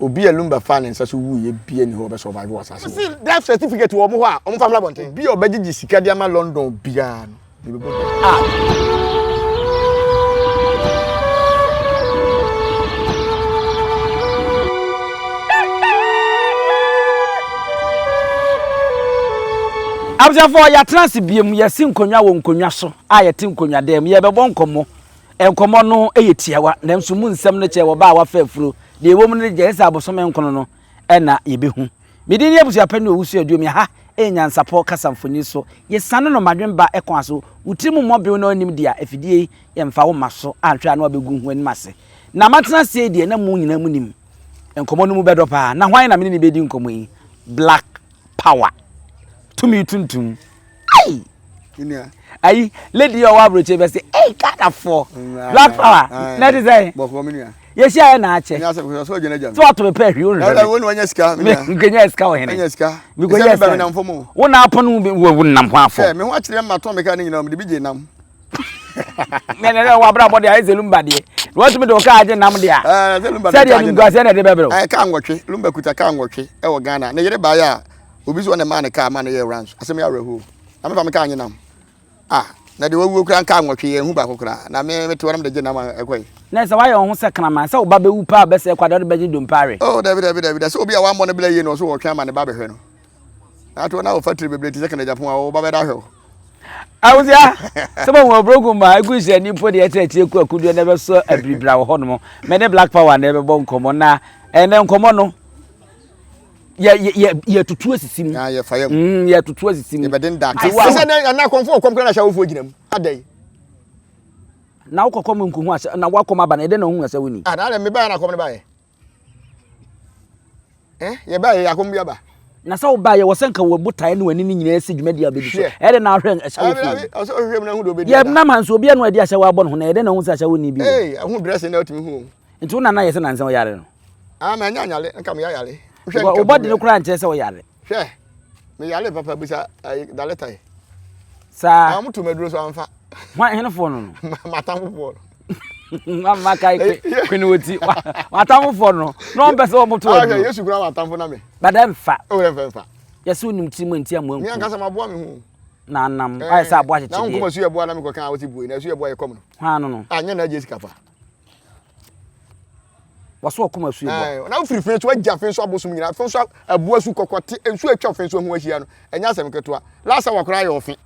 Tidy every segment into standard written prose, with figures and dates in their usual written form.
obi lumber fan and so wu ye bia ni ho be survive asase. See death certificate wo mo ho a o family bonten. Bi obegigi sika dia ma London bia no. Abjafo ya trans biem ya si nkonwa wo nkonwa so a ya ti nkonwa dem ye bebo nkomo enkomo no eyetiawa na nso mu nsem no che wo ba wa fafuro de ewom no je esa abosome nkono no na ye behu medini abusu pani owusu aduom ya ha Nyansapo kasamfoni so ye sane no madwemba ekon aso utimu mobil no anim dia afidie ye mfa wo maso antwa na obegu hu anim ase na matena sie die na mu nyina mu nim enkomo no mu bedo pa na hwan na me ni bedi nkomo yi black power tumi tuntum ai inia ai lady your abroche be say hey kada for black power na dey say boko minia ye sia na ache nya so gene jam so to be hwi o na wonu wanya sika nkenya sika wo hene anya sika mi go yes be na mfomo wo na aponu wo nam ho afọ me ho akire ma to me ka ni nyina me de bi je nam me na wa bra body ai zelumba de wo tumi de ka aje nam de a zelumba de said you go say na de bebro ka nwotwe lumba kuta ka nwotwe e wo Ghana na yere ba ya obi so na man ka man ye ranch asem ya rehu na me fa me ka anyi nam na de wo kura ka nwotwe ye hu ba kokura na me to wona me de nam ekoi na se wa ye ho se kana man se wo ba be wu pa be se kwado de be do mpare oh David so obi a wa mo ne bele ye no so wo twa man ne ba be hwe no na to na wo factory be ti se kana Japan a wo ba be da hwe awuzia sebo wo brogu ma agusia ni po de etetie ku akudu na be so abribra wo hono me ne black power na be bo nkomo na ene nkomo no ya tutu asisim ya fayam ya tutu asisim e beden da se na konfo komkra na sha wo fo ginam adai na ukokom nkuhu asa na wakom aba na ede na hu asa woni na me ba na kom ne ba ye ba ye akom bia ba na sa wo ba ye wosenka wo butae ne wani ni nyina esi dwumadi abedi so ede na ahwe asa wo fi o so hwem na hu do obedi ye na man so bia no ade asa wo abɔ no ho na ede na hu asa woni bi hu dress na otimi hu nti na ye se na nsen wo yare no ma nya nyale nka me yare wo body no kura nche se wo yare hwe me yale papa bisa daleta yi sa amutu meduro so amfa wa henefo no matamfo no mama kai kwini woti matamfo no no mbese wo moto wo yesu kura matamfo na me badam fa o le fa yesu nim ti mo ntia mo mi anka sa maboa me hu na nam ai sa aboa cheche na nko masu yeboa na me kokan awoti bui na su yeboa ye kom no ha no anya na Jessica fa waso okoma su yeboa na ofiri fe so agya fe so abosom nyina fe so aboa su kokote ensu atwa fe so hu ahia no enya asem ketoa lasa wakora ye ofi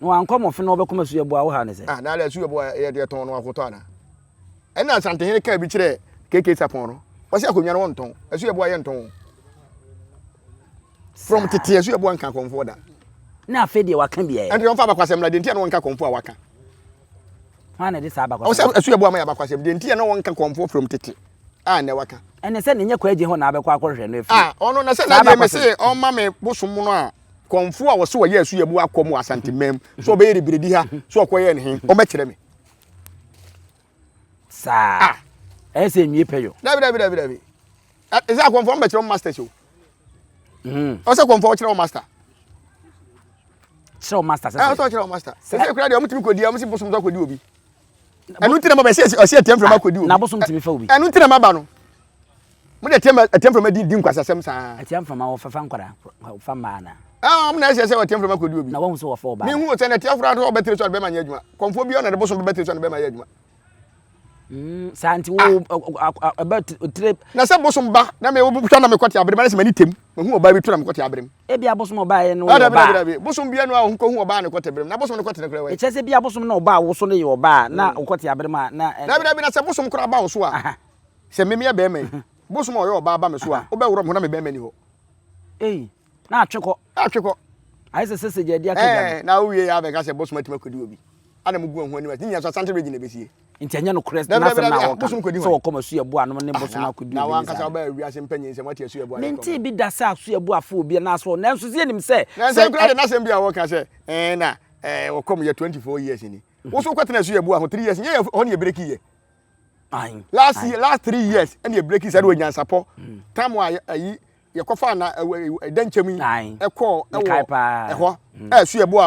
no ankom ofi no obekoma su yeboa wo ha ne se na la su yeboa ye de ton no akoto ana ena sante hene ka bi kire keke sapon no wasi akonwa no wonton asu yeboa ye nton from tete asu yeboa nka konfo da na afedi waka bia enti on fa abakwasem la de ntia no nka konfo a waka ha na de sa abakwasem o asu yeboa ma abakwasem de ntia no nka konfo from tete na waka ene se ne nya kwaje ho na abekwa akorhwe no efi ono na se na de me se on ma me bosom no a konfo a wo se wo ye asu yeboa akomu asantemem so be ribiridi ha so okoye ne he o ma kire me sa ese nwie peyo David is that confirm be kire master show o se confirm kire master show master se so kire master se kire de o mutimi kodi am si bosom so kodi obi enu ntina ma be se o se atem from akodi obi na bosom timi fa obi enu ntina ma ba no mo de atem from di nkwasasem sa atem from awo fafa nkwara fa mana mo na se atem from akodi obi na wo so wo fa oba mi hu o se na atem from do betre so be ma nya adwuma confirm bi o na de bosom betre so be ma nya adwuma santi wo about trip na se bosom ba na me wo butwa na me kwati abrem na se mani tem me hu oba bi twa na me kwati abrem e bia bosom oba ye no oba bosom bia no a hu ko hu oba na kwati abrem na bosom no kwati na kra we e chese bia bosom na oba wo so ne ye oba na kwati abrem na na se bosom kra ba wo so a se me me be me bosom o ye oba ba me so a oba wuro mo na me be me ni ho na atweko ai se je dia ka na wo ye ya be ka se bosom atima kodi obi ana mu gu hu ani wa nya so sante regina besie intanya no crest na se na wo so wo koma su yebo anu ne bosom akodi na wan kasa ba wi ase mpanyin se mati asu yebo ani menti bi da sa asu yebo afo obi na so na so sie nim se se kra na se bia wo ka se na wo kom ye 24 years ni wo so kwatena asu yebo aho 3 years ye ho ne break ye last 3 years and ye break said we Nyansapo time wa ayi ye kofa na danchemi ekọ eho su yebo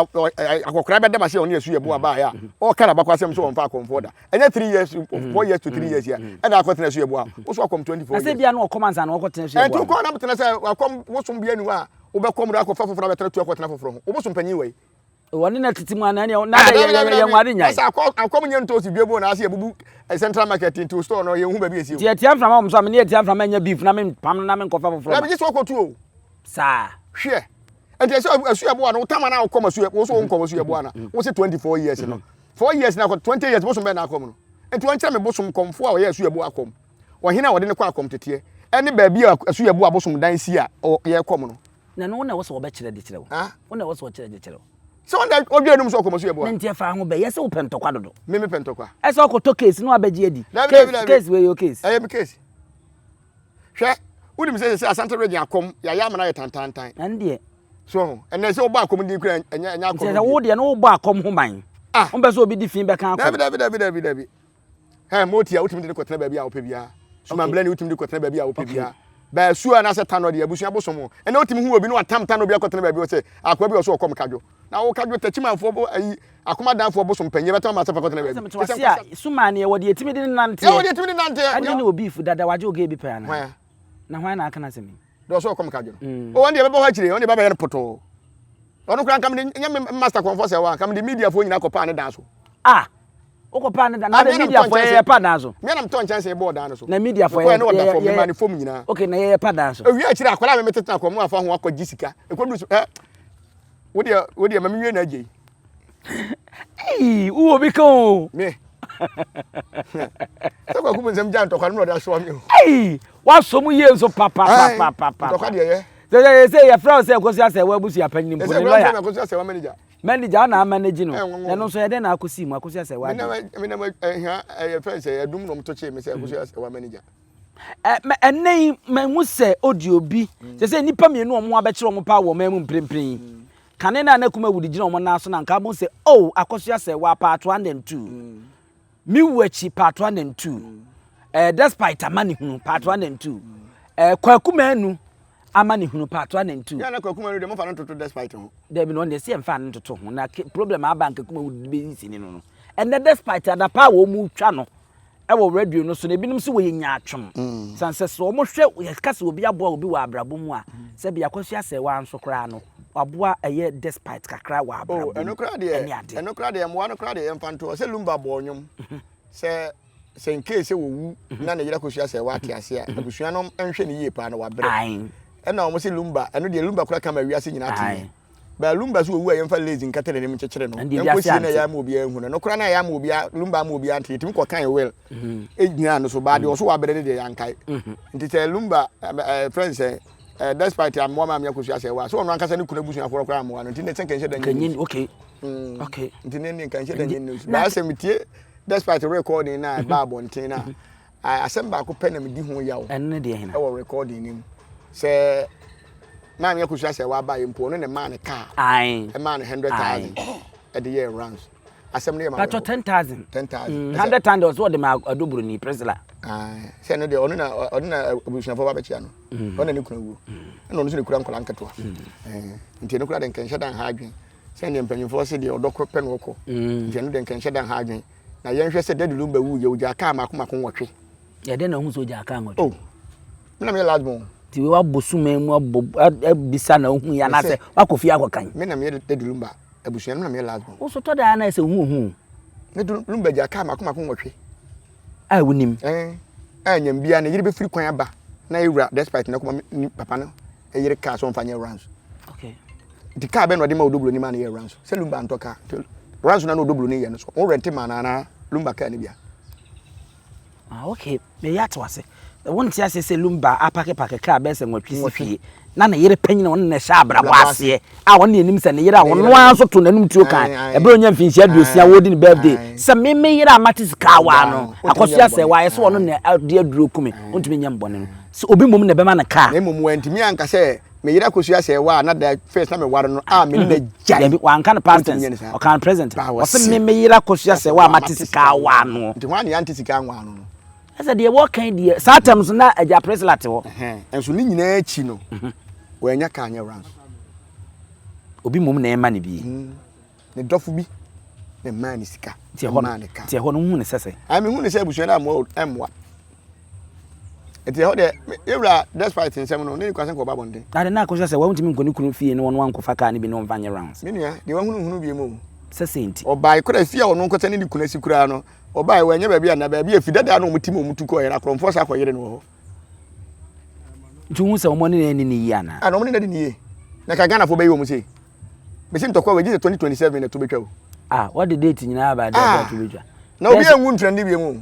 akokra be dema se on su yebo aba ya o kara bakwasem so on fa comforter enya 3 years 4 years to 3 years ya e na akotena su yebo wo so akom 24 years ase bia na okomanza na okotena su yebo en tu ko na betena se akom wo so bia ni wa wo be kom do akofa foforo betena tu akotena foforo wo so panyin wei woni na titi mu ana na ye nware nya asa akom nye nto si biebo na ase ebubu central market into store no ye hu ba bi esi tie from am so am ne tie from anya beef na me pam na me nkofa foforo na bi so akotu o sa hwe enti so asu yebo na utama na akom asu yebo so nkom asu yebo na wo se 24 years no 4 years na 20 years bosom be na akom no enti won kire me bosom komfo a wo ye asu yebo akom wo hina wo de ne kwa akom tetie eni ba bi asu yebo abosom dan si a ye kom no na no na wo so wo be kire de kire wo wo na wo so kire de kire wo so on that obi enum so akomasu yebo ntia fa ho be yese wo pentokwa dodo me pentokwa ese okoto case no abaji edi case we your case me case hwe udim se asante region akom ya amana ye tantantan ande so ene se oba akom di kura enya akom se wo de no wo ba akom ho man on be so obi di fin be kan akom dabi he motia utim de kotena ba bia wo pe bia suma blani utim de kotena ba bia wo pe bia ba su ana se tano de abusua bosomo ene utim hu obi no atam tano bia kotena ba bia wo se akwa bia so okom kadwo na wo kadwo tachimafo bo ayi akomadanfo bosom panye beto ma sefa kotena ba bia se ya suma ne wo de etimi de nante wo de etimi de nante ade ne obi fu dada waje oge bi pa na hwan na aka na semi do so okom kadwo o won de beba ho akire won de baba ye poto ono kura kam de nya master conference wa kam de media fo nyina kopa ne dan so okopa ne dan na media fo ye pa dan so me na mton chance e board dan so na media fo ye no da fo me ma ne fom nyina okay na ye pa dan so ewi akire akwala me meteta ko mu afa ho akọ gisika ekodu so wo de ma me na agye uwo bi kan me so ko kum nsem jan to kwa no da so me wa so mu ye nso papa to kwa de ye say your friend say Akosua Serwaa busu ya panyin mpo ni lawyer Akosua Serwaa manager na manage no na no so ye den na akosi mu Akosua Serwaa me na friend say adum no mto che me say Akosua Serwaa manager enei manwu se audio bi say nipa mienu omo abekire omo pa wo mamu mprempren kane na kuma wudi gina omo na so na nka mo say oh Akosua Serwaa part 1 and 2 mi wachi part 1 and 2 despite amani hunu part 1 and 2 kwakuma anu amani hunu part 1 and 2 ya na kwakuma anu de mo fa no toto despite ho de bi no de se mfa no toto ho na problem abanka kuma wudi be nsini no and the despite ada pa wo mu twa no e wo radio no so na ebinim se wo yenya atwom sanse so mo hwe yakase obi aboa obi wa abrabo mu a se bia Akosua Serwaa nso kra no waboa eye despite kakra wa abrabo eno kra de mo ano kra de mfanto se lumba boonyum se in case wo wu na yira Akosua Serwaa ate ase a abusua no enhwe ne yie pa na wabre ena mo se lumba eno de lumba kra kama wiase nyina ate ba lumba so wu ayemfa lazy nkatere ne mchechere no enkosi na ya ma obi ahu no kra na ya ma obi lumba ma obi ante tim ko kan well ejina no so ba de so wabre de yankai nti te lumba friends despite am mo ma me Akosua Serwaa so ono ankasa ne kuna busu akoro kra mo no nti ne tenke nhye danyen okay nti ne nka nhye danyen ba asemitie despite recording na ba bonten na asem ba ko pe na me di ho yawo enne de hina e wo recording nim se na me Akosua Serwaa ba yempo no ne man car e man 100,000 at the year runs asem ne ma pato 10,000 100,000 was what the adoburu ni presla se no de ono na abusuafo ba bechia no ono ne kuna wu na ono so ne kura nkola nketo nti ne kura de nkenhye dan ha adwen se ne mpanyimfo se de odokọ pe no okọ nti ne de nkenhye dan ha adwen na yenhwe se de lumba wu ye uja ka makoma nwotwe ye de na hu so uja ka nwotwe me na me ladbon ti we wabosuma mu abisa na hu ya na se wakofi akokan me na me de lumba abusuan na me ladbon wo so to da na se hu ne lumba ja ka makoma nwotwe wunim anyam bia na yiri be free kwan aba na ewura despite na kuma papa no yiri ka so mfanya runs di ka be no de ma odoblo ni ma na ye runs se lumba antoka runs na no odoblo ni ye no so o rent ma na lumba ka ni bia okay me ya to ase won ti ase se lumba apake ka be se nwatwi sifie na yiri panyina won na sha abrabo ase a won ne nim se ne yiri a won anso to nanum tuo kan e bro nya mfinsi aduosia wodi ni birthday se me yiri amati sika wa no Akosua Serwaa ye so won ne ade aduro kumi ontumi nya mbone no so obi mum ne be ma na ka na mum wantimi anka se me yiri Akosua Serwaa na da face na me ware no a me na jai bi wan kan past tense o kan present o se me yiri Akosua Serwaa amati sika wa no nti wan ya anti sika wa no Asa de wo kan de satam so na aja preslate wo. Enso ni nyina achi no. Wo anya ka anya rounds. Obi mum na ema ne bi. Ne dofo bi. Ne man ni sika. Ti ho no hu ne sese. I me hu ne se abusua na amwa. Eti ho de ewra despite nsem no ne kwasen ko ba bonde. Na de na akosua se wo ntimi nkoni kunu fie ne won wankofa ka ne bi ne won fanye rounds. Me nua de wahunu bi mu. Sese enti. Obai kura fie a wono nkota ne kuna si kura no. Obai we anya ba bia na ba bia fidada na omutimi omutu ko yera kromfo sa ko yere no ho. Ntu se omo ne ni yi ana. Ah no mo ne ni ye. Na ka Ghana fo be yi omu sei. Be sim tokwa we 2027 na to betwa o. Ah, what the date nyina ba da to betwa. Na obi enwu ntrande bi mu.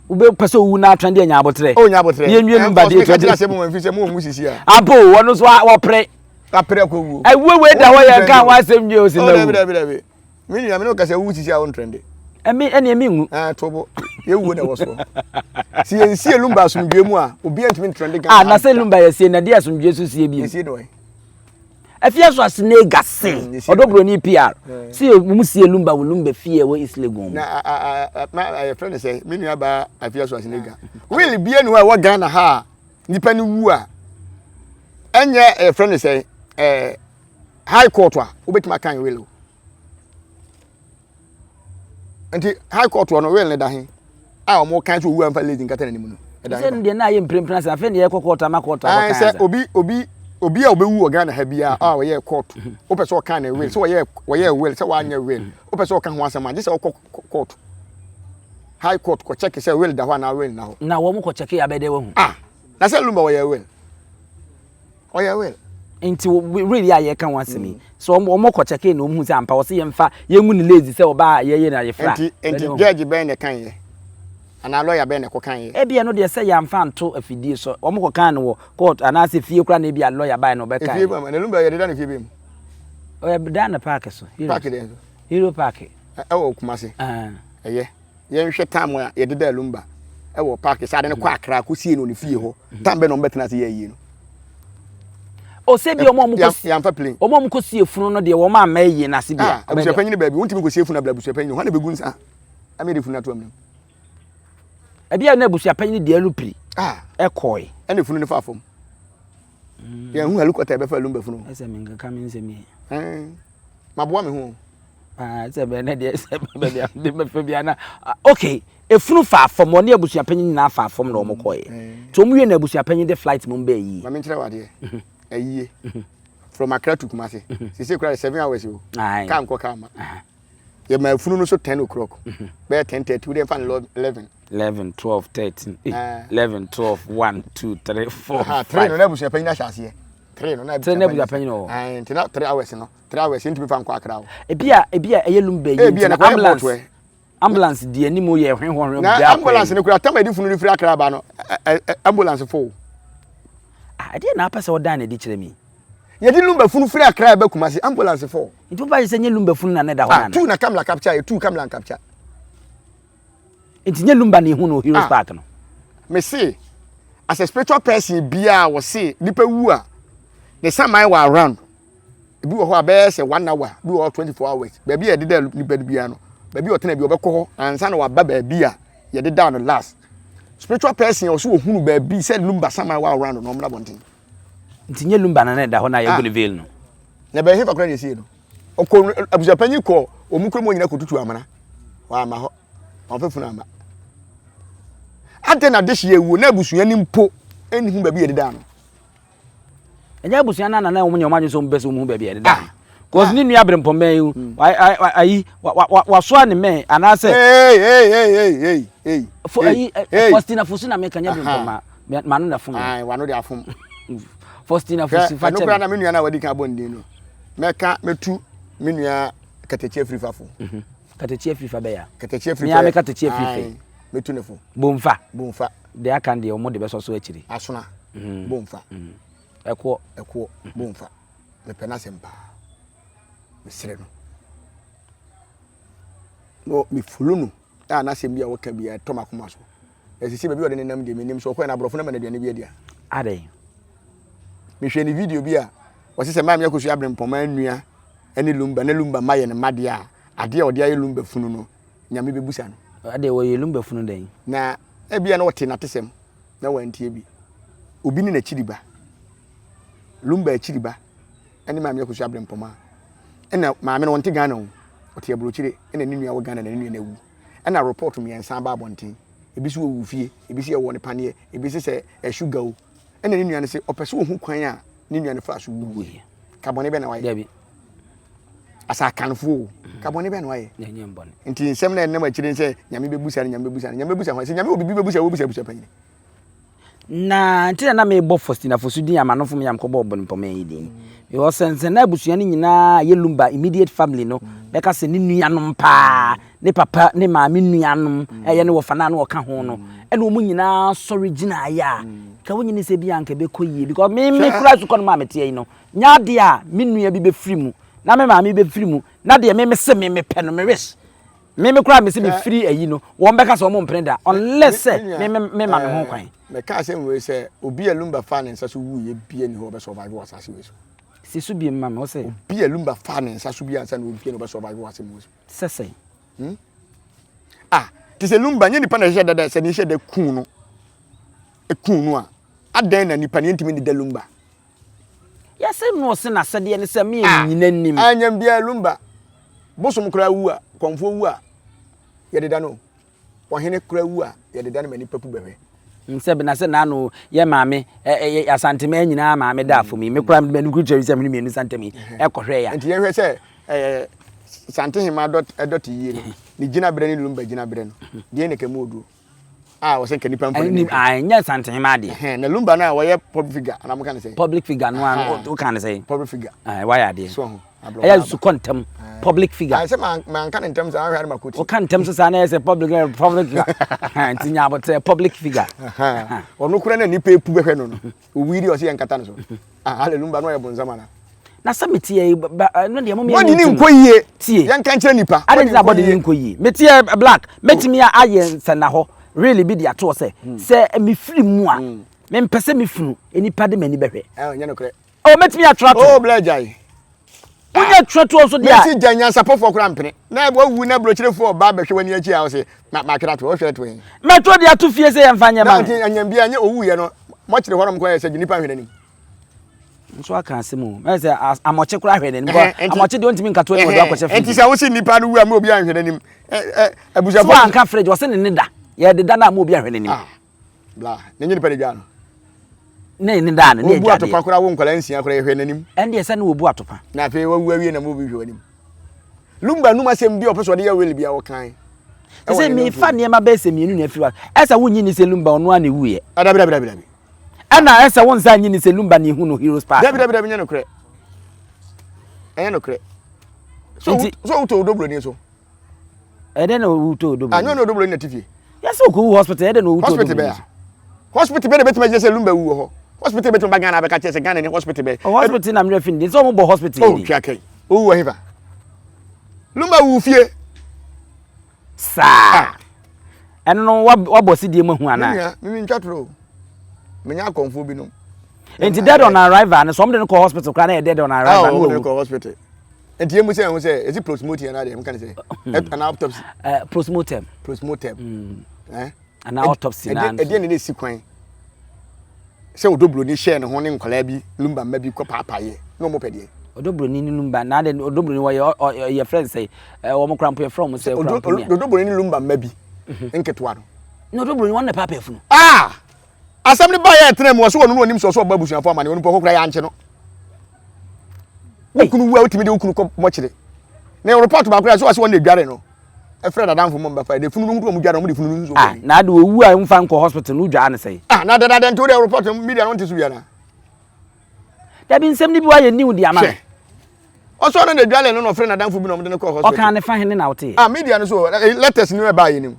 Ube pese wu na atwande anya abotre. O nya abotre. Ye nnu ba de to de asem mo mfi se mo mu sisi a. Apo wono so wo pre. Apre ko wu. Ai we da ho ye kan wa asem je o si na wu. Dabi. Me ni no ka se wu sisi a on trende. Emi ngu. Ah tobo. Ye wu na wo so. Si ensi elumba asumdwe mu a, obi antimi trende Ghana. Ah, na se lumba ye sie na de asumdwe so sie bi. Ensi do. Afia so asne gase. Odobro ni PR. Si mu sie lumba wo lumba fie wo islegon. Na my friend say me nua ba afia so asne ga. Will bie nu a wo Ghana ha nipa ni wu a. Enye friend say high court a obetima kan will. Enti high court no will ne da hin. A omo kan so wu amfa lady nkata na nimu no. Se ndi na ye mprempren sa fe ne ye kokota makota ko kan. Say obi a obewu o Ghana ha bia a wo ye court. O pese o kan na will. So wo ye will, so wa anya will. O pese o kan ho asema, je se o court. High court ko check say will da ho na will na ho. Na wo mo ko check ya be de wo hu. Ah. Na say lumba wo ye will. O ye will. Enti really aye kan wasemi so omo ko check na omu se ampa wo se ye mfa ye ngu ni lazy se oba ye na ye fra enti judge ben ne kan ye ana lawyer ben ne ko kan ye e bia no de se ya mfa nto afidie so omo ko kan no court ana se fie kura na bia lawyer ban no be kan fie ba na lumba ye de na fie bem o ye da na park so park de hero park e wo kumase ye nhwe time a ye de da lumba e wo park sa de ne kwa akra ko sie no ne fie ho tambe no betena se ye yi no Osei bi omo ko ya mfa plane omo ko sie funu no de wo ma ma yi na se bia abusia panyi ne ba bi wontimi ko sie funu abla abusia panyi ho na begu nsa ame de funu ato amnem e bia na abusia panyi de alupri e koi ene funu ne fa fom ya hu helicopter be fa lumba funu ese me nka me nse mi maboa me hu ese be na de ese be de me fa bia na okay e funu fa fom oni abusia panyi na fa fom na omo koi to omo wie na abusia panyi de flight mo mba yi ma me nkire wade ayiye from Accra to Kumasi. She say 7 hours you. Come ko come. Ye ma funu no so 10 o'clock. Be 10:30 we dey find 11. 11 12 13 11 12 1 2 3 4 3 no na busu apanyi na hyase. 3 no na busu apanyi no. Ntina 3 hours no. 3 hours ntimi fa nko Accra. Ebia eyelumba yi. Ambulance di animu ye hwenhon na ambulance ne kura tamadi funu ni free Accra ba no. Ambulance full. Ade na apese o dan na di kire mi. Ye di lumba funu free Accra ba Kumasi ambulance full. Nti ba se nye lumba funu na ne da ho na. Tu na camera capture, tu camera capture. Nti nye lumba na hu no Heroes Park no. Me say as a spiritual person bia wo say nipa wu a the samai wa around. Bi wo ho abe say 1 hour, bi wo 24 hours. Ba bia ye de nipa bia no. Ba bia otena bi obekọ ho ansa na wa ba ba bia ye de down last. Spiritual person also hunu ba bi say lumba samai wa around no mra bonten. Nti nye lumba na da ho na ye Guliville no. Na ba hefa kra ye sie no. Okọ abujapanyi ko omukro mo nyina ko tutu amana. Wa ama ho. On fefu na ama. Ade na deshi ewu na abusua ni mpo enihu ba bi ye de da no. Enya abusua na na omunye omanyo so mbese omu ba bi ye de da. Cause ni nua brempom man you ayi waso ane me anase hey for ayi Faustina Fusu na me kanya brempom ma no na fom ai wano de afom Faustina Fusu fa che no kra na me nua na wadi ka bondi no meka metu me nua katechi afrifa fo katechi afrifa be ya katechi afrifa me ya me katechi afrifa metu ne fo bomfa de aka de omo de be so akiri asona bomfa eko bomfa me pena sempa mesre no mi fulunu na sem bia woka bia to makoma so esisi bia ode ne nam de menim so ko na brofo na ma na duane bia dia ade mi hwe ni video bia wose se mam yakosu abrempoma annua ene lumba na lumba maye ne made a ade ode aye lumba funu no nyame bebusa no ade wo lumba funu den na ebia na wote na tesem na wantie bi obi ni na chiriba lumba chiriba ene maame Akosua abrempoma ena maame no wonte Ghana o wote abrochire ena ni nua wo Ghana na ni nua na wu ena report me ensan ba abonten ebi so wu fie ebi se wo ne pane ebi se sugar o ena ni nua ne se opese wo hu kwan a ni nua ne fa so wu kabone be na waye dabi asa kanfo kabone be na waye na nyem bone nti nsem na enema chire nse nyame bebusa ho se nyame obi bebusa panyi na ntina na me bo Faustina Fosudin amanofo me yam ko bo bon poma yidin e wo sense na abusua ni nyina ye lumba immediate family no be ka se ni nuanom pa ne papa ne maame nuanom eye ne wo fana na wo ka ho no e na omu nyina original ya ka wo nyine se bi anka be koyie because me kura su ko no ma mete yi no nya de a me nua bi be firi mu na me maame be firi mu na de me se me pe no me wish me kura me se me firi ayi no wo be ka se o mo mprenda unless me ma me ho kwan me ka say we say obi alumba fan nsa so wu ye bie ni ho be survive was asase we so si so bie mama o say obi alumba fan nsa so bie ansa na obi no be survive was asase we so sese ti se lumba nye nipa na hye dada se ni hye da kun no e kun no a adan na nipa ne ntimi ni da lumba ya se no se na sede ne se me nyina nim anyam bia lumba bosom kra wu a konfo wu a ye deda no ohene kra wu a ye deda na nipa pu behwe nse na se na no ye maame asantema nyina maame da afumi me kura me nku cheri se me me santemi e kohwe ya nti ye hwe se santehima dot yie no ni gina bre ni lumba gina bre no de ne kemu odu wo se kanipa mpo ni anya santehima de na lumba na wo ye public figure ana mo kan say public figure no an o kan say public figure why are they so aya su kontam public figure I say man kan in terms of how ma kuti o kan terms sa na say public ntinya about public figure ono kura na nipa epu behwe no o wiri o se yankata no so lumba no ye bonzama na samiti no de mo me ni nkoyie tie yanka nkire nipa ade na body ni nkoyie metie black metimi a aye nsana ho really be dia to say me free mu a me mpese me funu enipa de mani behwe nya no kure o metimi atrato o blajai unya trato so dia meti Nyansapo fo kura mpene na wawu na brochire fo ba behwe wani achi a wo se ma kira to wo hwe to yin metro dia to fie se yemfanya ma na anyam bia nya owu ye no mo kire horom ko ye se nipa hwe nanim nso aka asemu me se amoche kura hwe nanim amoche de ontimi nkato ni odo akwache enti se wo se nipa no wu a me obi ahwe nanim abuja fo anka fridge wo se ne da ye de da na ma obi ahwe nanim bla ne nyi nipa de gwa no ne da na ne obu atopa kura wo nkwala nsia kura hwe nanim ende se na obu atopa na fe wawu awie na mo bi hwe nanim lumba numa sem bi opeso de ya weli bia wo kan se me fa ne ma be se mienu na afiri wa esa wonyi ni se lumba ono ana wuye adabira ana esa won sa nyi ni se lumba ni hu no heroes park dabira nya no kure enya no kure so uto odoblo ni so ede na uto odoblo anyo no odoblo ni tifie yes ko hospital ede na uto odoblo hospital be betima je se lumba wu ho hospital betima ba Ghana be ka che se Ghana ni hospital be hospital na mre fin so mo bo hospital ni okay wu hiva lumba wu fie sa eno no wabosi die mahu ana mimi ntwatro menya konfo bi no enti dead on arrival and some dey call hospital kra na dead on arrival no call hospital enti yemu say is it postmortem na dey am kan say an autopsy postmortem an autopsy na e dey na si kwan say odoblo ni share ne ho ne nkwala bi lumba ma bi ko paapaye no mo pede odoblo ni lumba na de odoblo ni wo your friend say wo mo krampo your from say krampo ni odoblo ni lumba ma bi nketwa no odoblo ni won na papa efunu asem ni ba ya etrem wo so wonu onim so babusuafo amane wonu pokokra ya anche no okunu wu awtimi de okunu ko mochire na report ba kra so won na dware no e freda danfo mo mba de funu no mu dware mo de funu nso na de wu a mfa nko hospital no dwa an sei na de nto de report media no ntisu bia na da bi nsem ni bi wa ye new dia ma oso na dware no freda danfo bi no mo de ko hospital o kan ne fa hene na wote media no so letters ni ba ye nim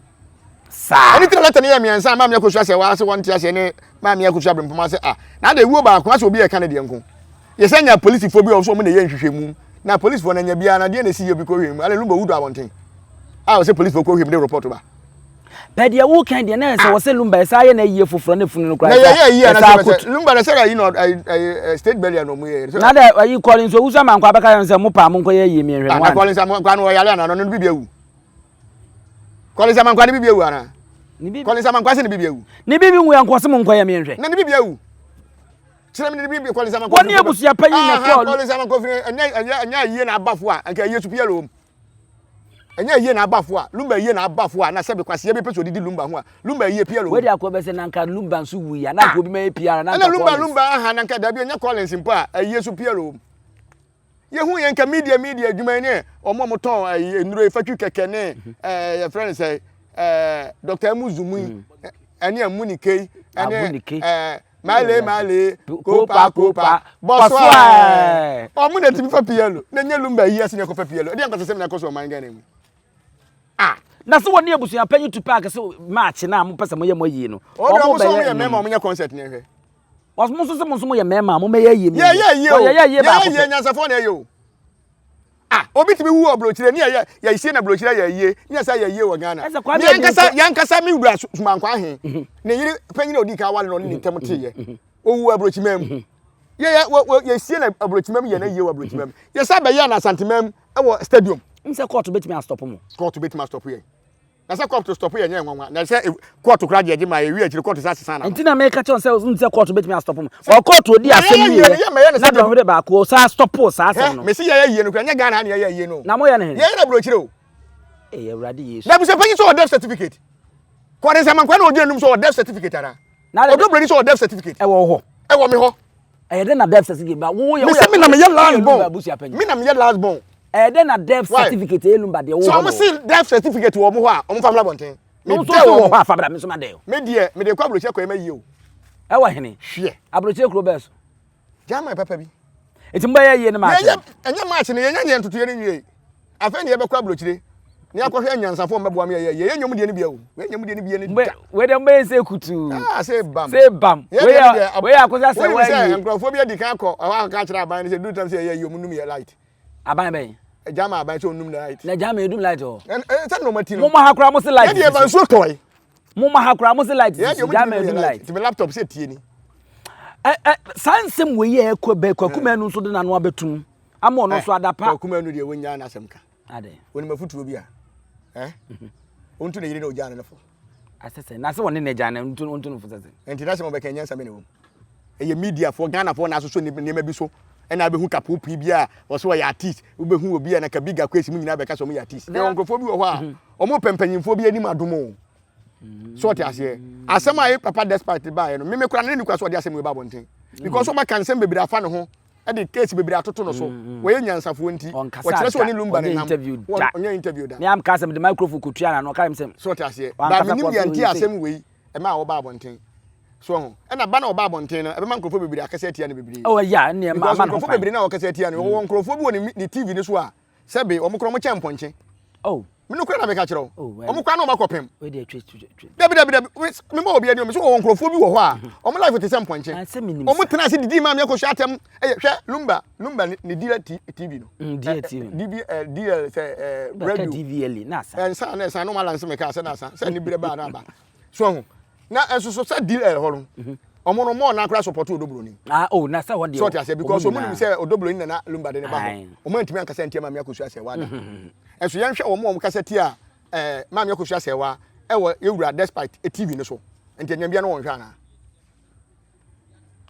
sa ani tira letter ni ya miensa maame Akosua se wa se won tia se ne maame Akosua brempoma se na de wuo ba ko ase obi e kan de nko ye senya police fo bi o so mo na ye nhwehwemu na police fo na nya bia na de na si ye bi ko hwemu ale lumba wudo abonten o se police fo ko hwemu de report ba but ye wo kan de na se wo se lumba sa ye na ye foforo na funu no kra na ye na se lumba na se ga yi no state burial no mu ye na de ayi calling so usa man kwa beka se mo pa mo ko ye mi hwemu na calling sa mo kwa no yale na no bi bia wu Kolisa mankwa ni bibia wu ana. Ni bibi. Kolisa mankwa se ni bibia wu. Ni bibi nwu yankwa se mo nkwa ya me nhwe. Na ni bibia wu. Tira mi ni bibia kolisa mankwa. Woni abusu panyin na call. Kolisa mankwa fi anya yie na abafo a anka yie supia lo. Anya yie na abafo a lumba yie na abafo a na se be kwase ye be peso didi lumba ho a lumba yie pia lo. We dia ko be se nanka lumba nso wu ya na ko bi ma pia na. Na lumba aha nanka da bi anya Collins mpo a yie supia lo. Ye hu ye nka media adwuma ne omo moton enuro efatwi keke ne your friend say Dr. Muzumu ene amunike ene male kopa boswa omo na timi fa pielo na nya lumba yi ase ne ko fa pielo e nka se me na ko so man ga na mu na so woni abusu apanyi to park so match na mo pese mo ye mo yi no omo so mo ye mema mo nya concert ne hwe was mo so mo ye mema mo me ye yi ye ba ko ye Nyansafo na ye o obi tibi wu obrochire ni ya ise na brochire ya ye ni sa ya ye wo Ghana yankasa mi wura sumankwa he ne yiri panyi na odi ka wale no ni ntem te ye owu abrochimem ye ise na abrochimem ye na ye wo abrochimem ye sa be ye na santemem e wo stadium nse court bet me stop mo court bet me stop ye na sa court to stop ye nya nwanwa na se court kura je ma ye wi akiri court sa sesa na ntina me ka chon se nse court bet me stop mo o court odi asem ye na do hwe ba ko sa stop sa asem no me se ye no kura nya Ghana na ye no na mo ye ne ye na brochire o Ewurade Yesu na bu se panyi so death certificate ko de se mankwa na odi anum so death certificate ara odobro ni so death certificate e wo ho e wo me ho e de na death certificate ba wo ye me se me na me ye last born me na me ye last born e de na death certificate elumba de wo so am see death certificate wo mo ho a o mo famla bonten me de wo ho afa bra me so ma de me de kwa broche kwa emayi o e wa hene hwe abroche kro beso jama papa bi etimba ye ye ne ma che enya match ne enya ntutu ye ne wie afa ne ye be kwa brochire ni akohwe Nyansafo mbebo am ye nyom de ne bia o nyom de ne bia ne we de mbe se kutu say bam we akosa se wa ye nkrofo bi adika akọ awa ka kira aban ne se do time se ye yom num ye light aban ben jama aban so num light na jama edum light o se no mati no mo ma hakura mo se light ye ban so toy mo ma hakura mo se light jama edum light ti me laptop se tie ni sansem we ye kwakuma nu so de na no abetum ama ono so adapa kwakuma nu de wonya na asemka ade woni mafutuo bia ontu ne yire na oja na fo asese na se woni ne ja na ontu no fo sese international be Kenya nsame ne wo eye media for Ghana for na so ne ma bi so na abehu kapopi bia wo so ya artist wo behu obi na ka biga kwesi mu nyina be ka so mu ya artist e onkofo bi wo ho a omo pempanyimfo bi anim adomo so te ase asem ayi papa despite ba no me kura na ni kwa so de asem we ba bonten because o ma kan sem bebira afa ne ho e de case bebira atoto no so wo ye Nyansafo nti wo kire so ni lumba ne nam onye interview da me am ka sem the microphone kutua na no ka sem so te ase ba me nim ya nti asem we e ma wo ba bonten so ho e na ba na wo ba bonten no e be man krofo bebira akase atia ne bebira oh ya ne ma man krofo bebira na wo akase atia ne wo krofo bi wo ni TV ne so a sebe wo mkro mo champonche oh me no kura na me ka kire wo mo kwa na wo makopem we dey dabi me mo obi ani me so wo nkrofo bi wo ho a o mo life te semponche o mo tena se didi ma me ko hwa atem hwe lumba ni dira TV no dira TV dira se radio TV eli na sa na no malance me ka se na sa se ni bire ba na ba so ho na enso so se dira ho no o mo no mo na kura support odobro ni oh na sa what dey so te because o mo ni se odobro ni na lumba de ne ba ho o mo ntimi ankasa ntia ma me akosua se wada enso yan hwe o mo kaseti a ma me akosua se wa e wo ewura despite a TV ne so enti nyam bia no won hwa na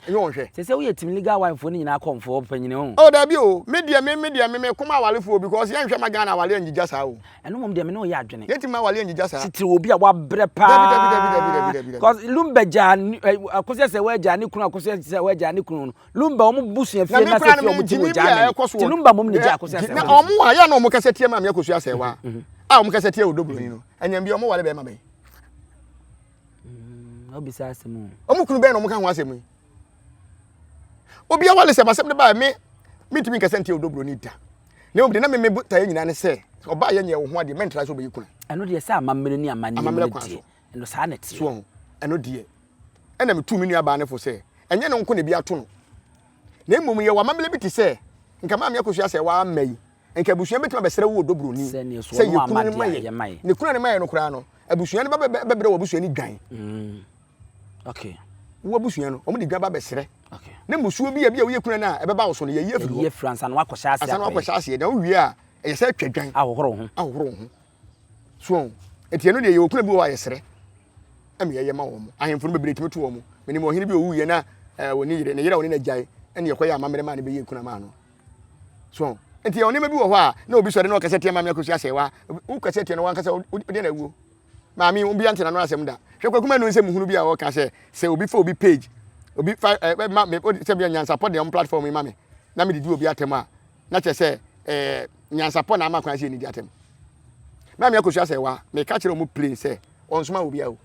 enyo won hwe se we team legal wife ni nyina komfo panyine ho oh da bi o media me kuma awalefo because yan hwe ma Ghana awale angija sa o eno mom de me no ya adwene yeti ma awale angija sa sitire obi a wa bre pa because lumba ja akose se wa ja ni kunu akose se wa ja ni kunu lumba omo busu afie na se omo timo ja ni lumba mom ni ja akose se na omo aya na omo kaseti ma me akosua se wa a omo kaseti odobro ni no anyam bia omo wale be ma be obisa asemu omo kunu be na omo kan ho asemu obi awale se basem de ba me timi kasenti odobro ni da na obi de na me buta nyina ne se oba ye nye wo ho ade mentra so be yikuna eno de se amamere ni amani ni eno sa na ti so eno de ena me tu me nua ba ne fo se enye ne nko ne bi ato no na emom ye wa mamele bi ti se nka ma me akosua se wa amai nka abusua betima be sere wo odobro ni se yekunu ne maye ne kuna ne maye no kura no abusua ne ba bere wo abusua ni dwan okay wo abusua no omo di dwan ba be sere okay ne musuo bi ya wo yekuna na e be ba wo so no ye yefiri ye France an wakɔhyɛ ase na wo wie a e se twadwan ahohoro ho so enti eno de ye okuna bi wo ayesere am ye ma wo mo ahemfo no bebre timi to wo mo meni mo hene bi owu ye na woni yire ne yire woni na gyae ene yekoya amamere ma ne be ye kuna ma no so enti oni ma bi wo ho a na obi sore na okase tie ma me Akosua Serwaa wo kase tie no wan kase odi na wuo maami obi antena no asem da hwe kwakuma no nsem hunu bi a wo ka se obi fa obi page obi fa ma me se bi Nyansapo de on platform ma me na me didi obi atem a na che se Nyansapo na ama kwan se ni di atem maami Akosua Serwaa me ka kire mo play se onsoma obi a o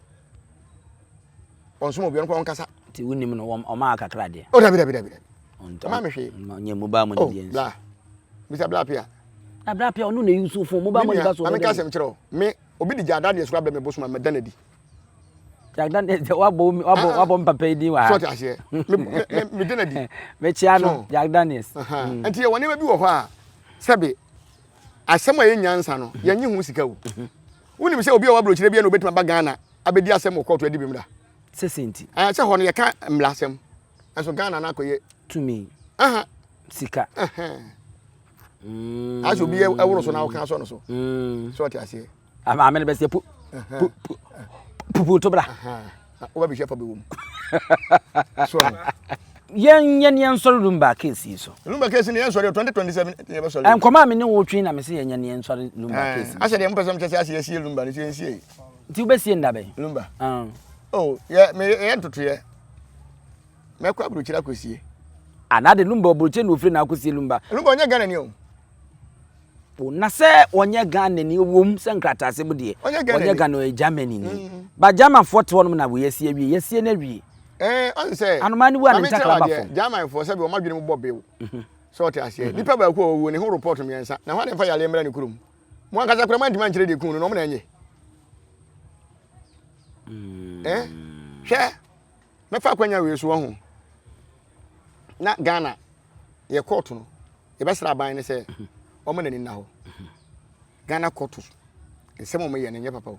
onsoma obi on kwa kasa ti wonim no o ma kakra de o da bi ma me hwe nye mobile money de bla Mr. Appiah na Appiah onu na Yusuf mobile money ba so me ka sem kire me obi di jada de so abla me bosuma me danadi jagdan wabo mpapa di wa so ta se me danadi me chia no jagdan is enti ye woni ma bi wo ho a sebe asem a ye nyansa no ye nyi hu sika wo woni me se obi a wabro kire bi na obetima ba Ghana abedi asem ko to adi bi mra sesenti se ho no ye ka mlasem aso Ghana na akoye to me sika aso bi e woro so na wo kan so no so so ta se amene be se pu to bra o ba bi shefa be wo so yen sori lumba case so lumba case ni yen sori 2027 ye be sori enkoma me ne wo twi na me se yen sori lumba case ase de mpesem chese ase ye lumba ni se sie ti wo be sie ndabe lumba oh ye me ye ntoto ye me kwa buru kira kosie anade lumba obuche na ofre na akosie lumba onye Ghana ni o na se onye Ghana ni wom se nkrata se bu de onye Ghana o Germany ni ba German fort won na wo yesie na wi on say anumani wa ni takala ba fo German for se bi o ma dwene mo bobe so te ase nipa ba ko wo ni ho report mi ensa na ho de fa yale mra ni kurum mo an kasa kura man dima nkire de kun no mo na enye hwe me fa kwanya we so ho na Ghana ye court no ye besra ban ne se o mo na ni na ho Ghana court se mo ye ne papa o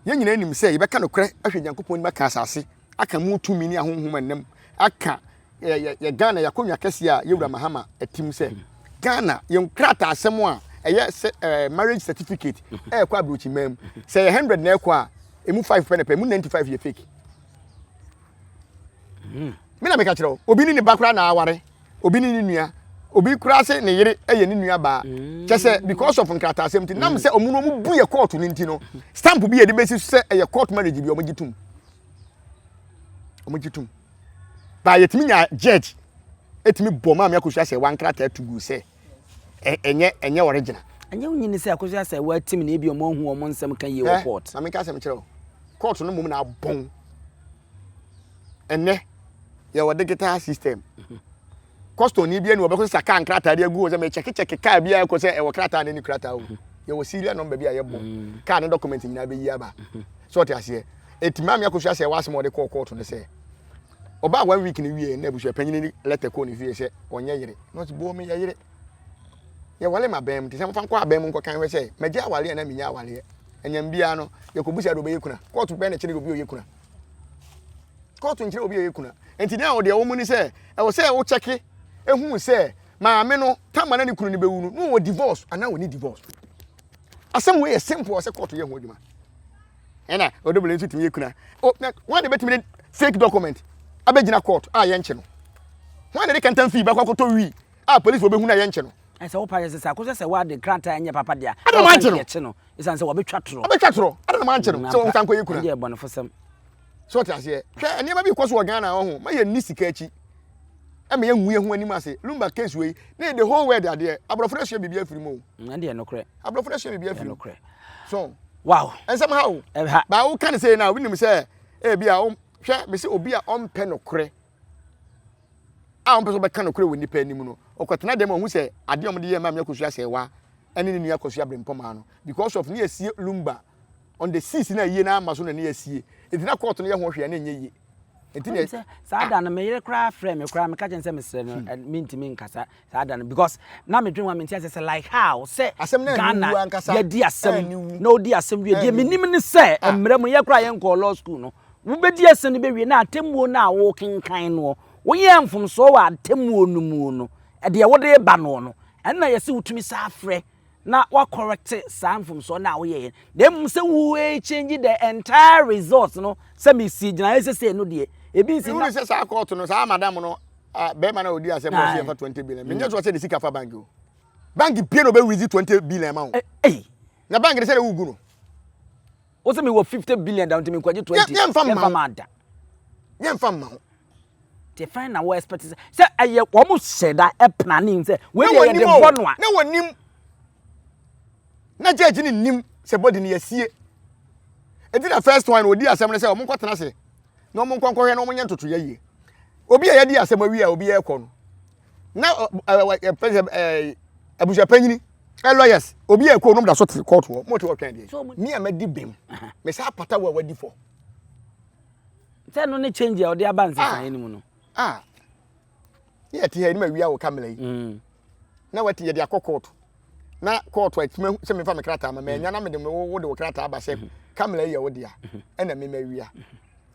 ye nyina nim se ye beka no kure ahwe Nyankopon ni maka asase aka mu tumi ni ahonhom nnam aka ye Ghana ya konwa kese a ye wura mahama atim se Ghana ye nkrata asem a eye marriage certificate kwa abrochi mam se 100 na ekwa emu 5 penepe emu 95 ye fake mina me ka kire obi ni bakura na aware obi ni nua obi kura se ne yire eye ni nua ba kese because of nkrata asem ti nam se omuno mu bu ye court ni nti no stamp bi ye de besi se eye court marriage bi omogitum ba yetimi nya judge etimi bo ma me Akosua Serwaa nkrata atugu se enye original enye unyini se Akosua Serwaa timi na ebi omo hu omo nsem kan ye wo court na me ka sem kire court no mum na bon enne ye wo digital system custom ni bia ni obekọ saka nkrata de agu o se me check ka bia ko se e wo krata na ni krata o ye wo serial number bia ye bon ka ne document nyina be yi aba so te ase etima me Akosua Serwaa asem o de court no se oba 1 week ni wie na abusu panyin ni letter ko ni fie se onye yire no ti bo me yire ye wale mabem ti se mo fa nko abem nko kan we se meje awale na minya awale enyam bia no ye ko busa do be yekuna court be na kire obi oyekuna court nkire obi oyekuna enti na o de wo mu ni se e wo se wo check ehun se maame no tamana ni kunu ni bewu no wo divorce ana wo ni divorce asem we simple o se court ye ho adwuma ena odobele ntu timi yekuna o one de betimi fake document abegina court ye nche no one de kantan fee ba kwakoto wi police obehu na ye nche no ese wo pa ye se Akosua Serwaa de kranta enye papa dia ada ma nche no isan se wo betwa tro ada ma nche no so wo sanko yekuna ye bone fosem so ta se hwe ene ma bi kwaso wo Ghana ho ma ye ni sika achi eme ye nwu ye hu anim ase lumba case we na the whole world ade abrofre hye bibia afiri mo na de no kre abrofre hye bibia afiri so wow ensem how ba wo kan say na winim say bia hwe me say obi a ompe no kre a ompe so be kan no kre woni pa anim no okotena dem hu say ade omde ye ma me Akosua Serwaa ene ni Akosua brempoma no because of ne asie lumba on the 6 na yie na amaso na ne asie etina court no ye ho hwe na enye yie etina saada na me yere kra frame me kra me ka chen say me sere no mintimi nkasa saada no because na me dwen wa me tia say like how say Ghana ye di asem no di asem wie di menim ne say emre mu ye kra ye nko law school no wo be di asem ne be wie na atemmuo na wo kenkan no wo ye mfom so wa atemmuo no mu no e de wo de ba no no enna ye se wutumi sa frɛ na wa correct some from so na we ye dem say we change the entire results no say me see gina say no de e bi si na say sa court no sa madam no be man na odi asem mo say for 20 billion me nyeso say the sika fa bank o bank pie no be release 20 billion ma o na bank dey say dey ugu no o say me wo 50 billion down to me kwaje 20 yen fam ma te find na we expect say aye wo mo sheda e planning say we dey the bonwa na wonim na judge ni nim se body ni yasie e di na first one odi asem ne say o mo kwatena se na o mo nkwankwohwe na o mo nye ntoto ye obi ya di asem awi a obi ya ekọ no na abusha panyini lawyers obi ya ekọ no da so te court wo mo te wo twan dey me am di bem me sa pata wa wadi for say no ne change ya o de abanse kan ni mu no ye te he ni mawi a wo kamela yi na wati ye de akọ na court wa tuma se me fa me krata ma nya na me de wo de wo krata aba se kamela yi ya wo dia e na me mawi a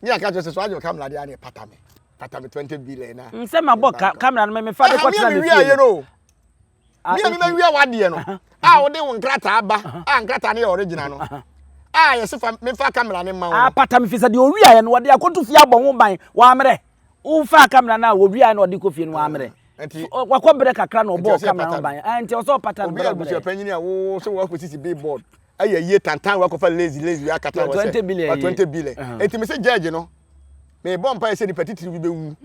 ni aka jo se so ajo kamela dia na pata me 20 billion na se ma bo camera no me fa de kwatena me wi no me wi a wade no wo de won krata aba nkrata na original no ye se fa me fa camera ne ma wo pata me fi se de o wi a no wode akoto fi abon wo ban wa amre wo fa camera na wo wi a no wode ko fi no wa amre wakọ bere kakra na obo camera no ban enti o so pata bere bere panyini a wo so wo posisi billboard aye ye tantan wa ko fa lazy akata wo se 20 billion enti me se judge no me bomb pa se ni petitiri bi bewu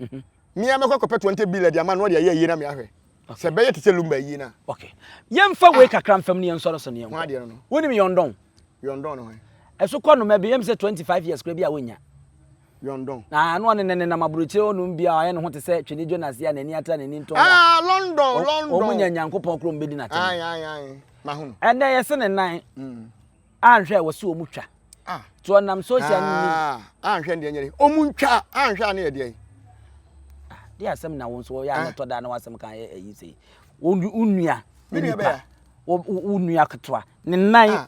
me am ko 20 billion dia ma no dia ye na me ahwe se be ye tete lumba yi na okay yemfa we kakra mfam ne ensoro so ne yem wa de no woni me yondon no eso ko no me be yem se 25 years kra bi a wonya yondon na no ne na maburuche onu bia aye no ho te se twene Jonas ya na ni atra na ni nton London o munya nyankopon kro mbedi na te ai ma hu ene ye se ne nan anhwe wo se o mutwa to nam social ni anhwe de nyere o muntwa anhwe na ye de di asem na won so ya no to da na wasem kan yi sei unua unua ketwa ne nan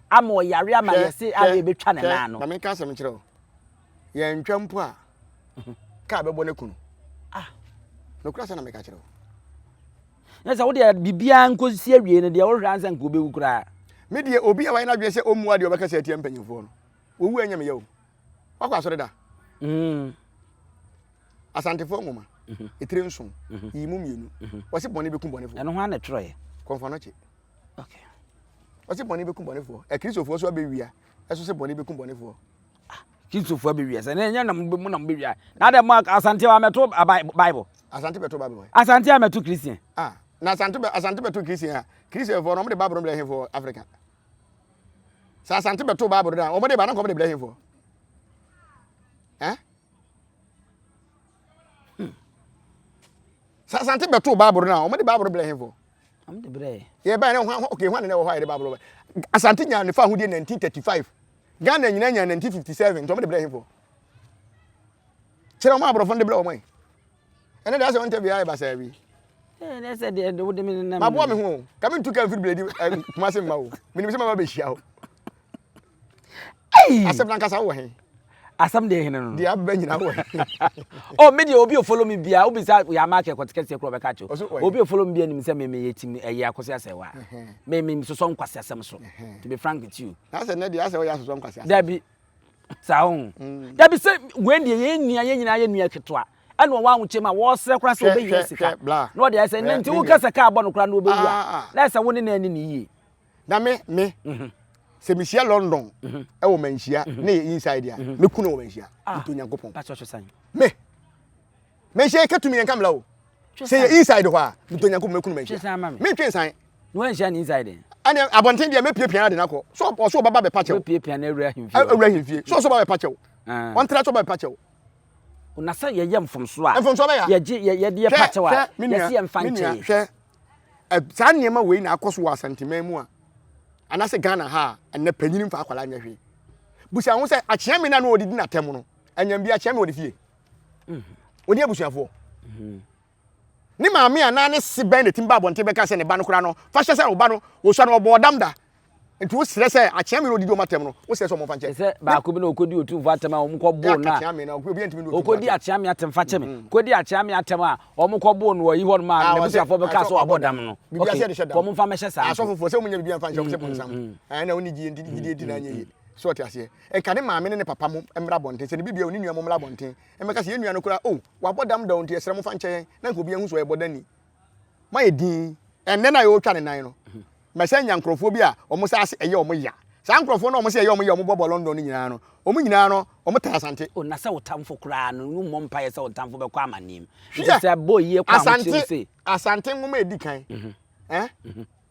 ama o yare ama ye se a ye betwa ne nan no na me ka asem kire o ye ntwa mpo a ka be bo ne kunu no kura se na me ka kire o nesa wo de bibia nkosi awie ne de wo hwa ansa nko bewu kura me de obi a wa na dwe se omu ade obeka se atia mpanyimfo no wo wu anyam ye o wakwa asore da asantefo ngoma etire nson yimu mienu wose bone beku bonefo eno ho ana troye konfa no che okay wose bone beku bonefo kristofo so abewia eso se bone beku bonefo kristofo abewia se na nya na mu na mbewia na de mo asante wa meto bible asante beto bible asante ameto christian na asante beto christian christian for no mo de bible no for africa sa asante beto bible da o mo de ba na ko mo de bla for Santi beto Bible na o me de Bible bla hefo am de bre ye ba na okay hwan na wo ha de Bible Asante nya ne fa hu de 1935 Ghana nyina nya 1957 to me de bla hefo Chira ma abrofo de bla o mai ene da se won te bia e ba sa bi na se de wo de me na ma bo me hu ka me ntu ka fi bla di kuma se ma wo me ni se ma ba hia ho asem na nkasa wo he asam de hene no dia ba nyina wo oh me de obi o follow me bia obi sa ya market kwatikese kro be ka cho obi o follow me bia ni se me yetim eye Akosua Serwaa me so nkwase asem so to be frank with you asa na dia asa wo ya so nkwase asem da bi sa hon da bi se when de ye nua ye nyina ye nua ketwa ene wo anwo chema wo sre kra se obe yi sika no de asa nti wo kasa ka abo no kra no obe wua na asa wo ne na ani ni yi na me se mi sia London e wo manhia na inside ya me ku na wo manhia to Nyankopon pa cho san me sia ka tumi nkamla o se inside ho a to Nyankopon me ku na manhia me twen san no manhia ni inside ani abonten dia me pie na de nako so baba be pache pie na awura himfie so baba be pache on tra so baba be pache una sa ye mfom so a mfom so ba ya ye de pache wa ye si emfanche hwe za niema we na akoso wa sentiment mu a anase Ghana ha enne panyini mfa akwala nya hwe busia ho se achia me na no odidi na tem no anyam bi achia me odi fie oni abusuafo ni maame ana ne se ben de timba bonte be ka se ne ba no kura no fa hye se wo ba no wo sha no obo damda nti wo sere say akyea me no didi o matem no wo sere so mo fa nche se ba ko bi na okodi otu vo atem a o mko bo na akyea me na obi antimi no okodi akyea me atem fa kyeme kodi akyea me atem a o mko bo no yi ho ma na busia fo be ka so abodam no ko mo fa me hye sa asofo se mo nya bibia fa nche mo se ponsam na woni gidi na anya yi so ti ase e ka ne maame ne papa mo emra bonten se ne bibia oni nua mo mra bonten e me ka se ye nua no kura o wa bodam da onti esere mo fa nche na nko bia hu so e bodani ma ye din enne na ye o twa ne nan no ma se nya nkrofo bi a o mo sa ase eye o mo ya sa nkrofo no o mo se eye o mo ya o mo bobo London ni nyina no o mo nyina no o mo ta asante o na se wotamfo kura no nu mo mpa ye se wotamfo be kwa amanim nti se boy ye kwa asante ngoma edi kan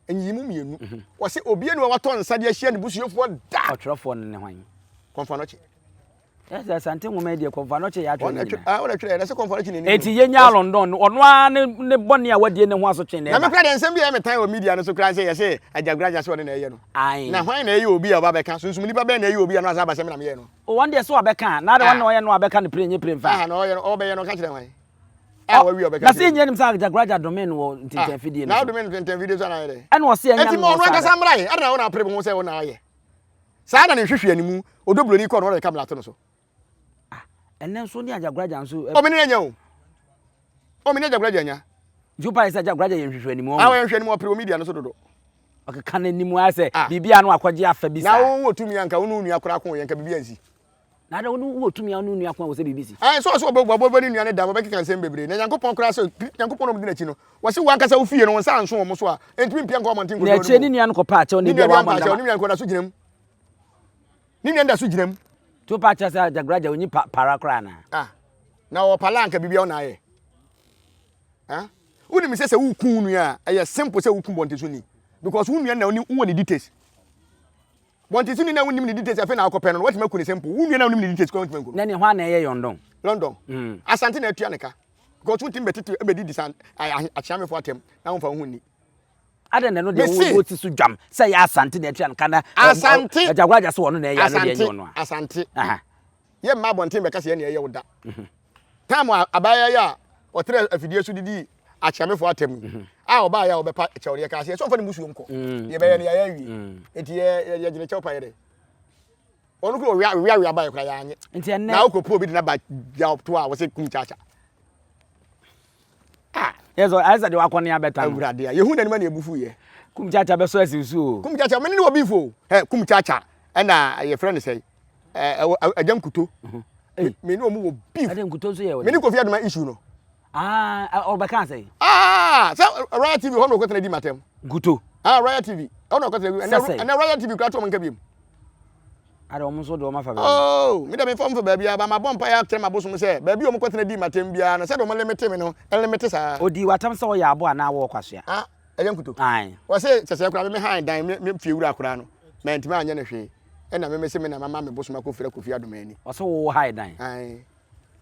enyimu mienu wo se obie no wato nsa de ahia ne busuefo da otwerofo ne hwan konfa no che yes asante ngoma edi konfa no che ya atwe ne wona twerɛ na se konfa no che ne eti ye nya London ono a ne bone a wadie ne ho aso twen ne na me kra de nsɛm bi e metan o media no so kra se ye se ajagraja se wona na eye no na hwan na eye obi a ba bɛka sunsum ni ba bɛ na eye obi a no asa ba se me na me ye no o wan de so abɛka na de wan na oye no abɛka ne prenye premfa na oye no obɛye no ka kyerɛ hwan wa wi obɛka na se nye nim sa ajagraja domain wo ntintan fidie na domain ntintan fidie so na ye ɛna o se nya enti mo no aka samrai ada na wona prebe ho se wona aye saa na ne hwehwe animu odobloni kɔ no de kamera to no so enen so ni ajagraja nso o me ne nya o me ne ajagraja nya jupa isa ajagraja ye hwehwe animu a we hwehwe animu pre media no so dodo okeka na animu ase bibia no akwaje afa bi sa na wo otumi anka wo nu akora ko ye nka bibia nsi na da wo otumi anu nu akwa wo se bibisi so bo ni nuane da bo be keka nsem bebre na Nyankopon kora so Nyankopon no mdina chi no wo se wo ankasa wo fie no wo nsa anso wo so a entumi mpia nka o montin ko na che ni nuane ko pa che o ne bi wa montin ni nuane ko da so ginam ni nuane da so ginam to pa che sa ajagraja onyi para kra na na wo pala anka bibia o na aye woni mi se wo kun nu a eye simple se wo kun bonte so ni because wo nuane na wo ni details bonte so ni na wo ni details afa na akopɛ no what make kun simple wo nuane na wo ni details ko ntime ko na ne hwa na eye London asante na atua ne ka because wo tim betiti e be di san achiame fo atem na wo fa ho ni ada na no de wo ti so dwam say ya asante na atua ne ka na asante ajagraja se wono na eye no de enyo no asante ye ma bonte be ka se ye na eye wo da time abaya ya otre afidie so didi achiame fo atem oba ya obepa chawre ka se so fa ni musuo nko ye be ye na ya wi enti ye gine chaw pa ye de onu ko wi abaye kra ya anye enti enne na okopo bi na ba ya to a wo se kum chacha yeso aiza de wakone abeta awurade ya yehu na ni ma na ebufu ye kum chacha be so asisu kum chacha me ni obi fo kum chacha na ye friend say agam kuto me ni omu wo beef agam kuto so ye me ni kofi adoma issue no obeka say so Royal TV hono ko tena di matem guto Royal TV hono ko tena na Royal TV kra to man ka biem ada o so do ma fa me da me fam fa ba bia ba ma bompa ya tena mabosom se ba bia o mo ko tena di matem bia na se do mo limit me no limit sa odi watam se wo ya abo na wo kwaso ya agam kuto wo se sese kra me han dan me fie wura kra no me ntime anya na hwe na me se me na mama me bosom akofira kofi adomani wo se wo hai dan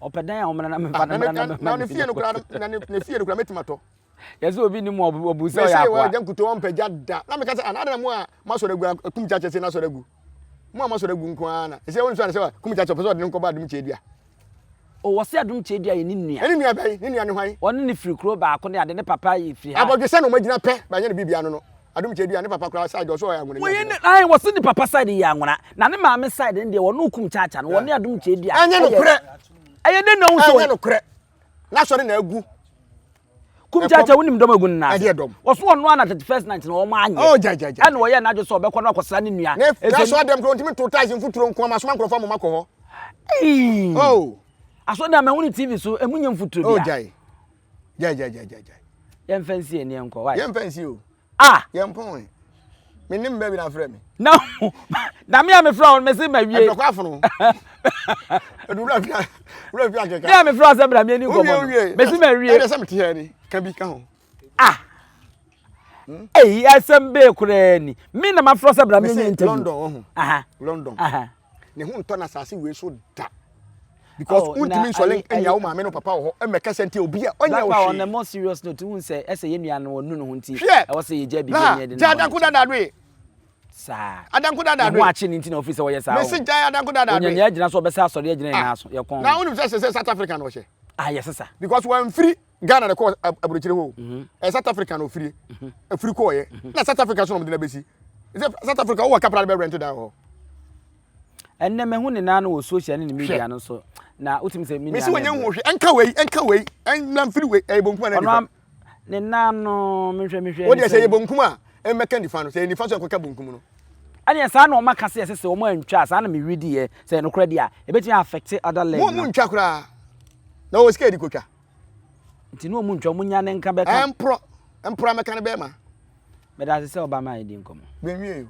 opedan a omena na me fa na ne fie no kra na ne fie no kra metimato yeso obi ni mo obu se ya kwa agam kuto on pagya da na me ka say na mo a masoro agu kum chacha se na soro agu mo a masoro agu nko ana se won so na se kum chacha peso de nko ba dum chedua o wo se adum chedua ye ni nua bai ni nua ne hwan won ni firi kro ba ko ne ade ne papa yi firi ha Apologise no magina pe ba nya ne bibia no adum chedua ne papa kra side so ya ngone wo ye ne wo se ni papa side ya ngona na ne maame side ne de wo no kum chacha no wo ne adum chedua anya no kure aye de na wo so anya no kure na sori na agu kum chacha wonim dom agu na ade dom wo so no na 31st night no wo ma anye ja ana wo ye na jo so obekọ na kwosra ne nua e so adem kro ntimi to ties mfuturo nko ma so mankrofo mo makọ ho aso na ma huni TV so emunye mfuturo bia ja ye mfansi eni enko why ye mfansi o ye mpon me nim ba bi na frɛ me no na me am frɛ on me se ma wie e kwa fono edu bra fi akeka me am frɛ se bra me ni ko mo me se ma wie e se me te here ni ka bi ka ho asem be kura ni me na ma frɛ se bra me ni interview London ne hu nto na sase we so da because ultimate swelling enya wo maame no papa wo ho emeka sente obi a onya wo hwe on a more serious note won say ese ye nua no nu no ho nti e wo say ye ja bi nye de na adanku dada do sa adanku dada do wo achi ni nti na office wo ye sa me si ja adanku dada do onya agina so be sa asori agina ina so ye kon na wonu say South Africa no hwe yes sir because when free Ghana the call aburuchire ho South Africa no free free ko ye na South Africa so no de na besi South Africa wo capital be rent down ho. Enne me hu ne na no social ne media no so. Na utim say media. Me si wanya hu hwe enka wei enlam firi wei e bonkum na difa. Ne na no me hwe. Wo dey say e bonkum a e meka difa no say ni fa so enkoka bonkum no. Anya sa na o maka say o mo antwa sa na me ready e say no kra dia e beti affect other leg. Mo ntwa kra. Na wo sika di kotwa. Nti no mo ntwa mo nya ne nka beka. Empro meka ne be ma. Me da say Obama e di nkomo. Benwie yo.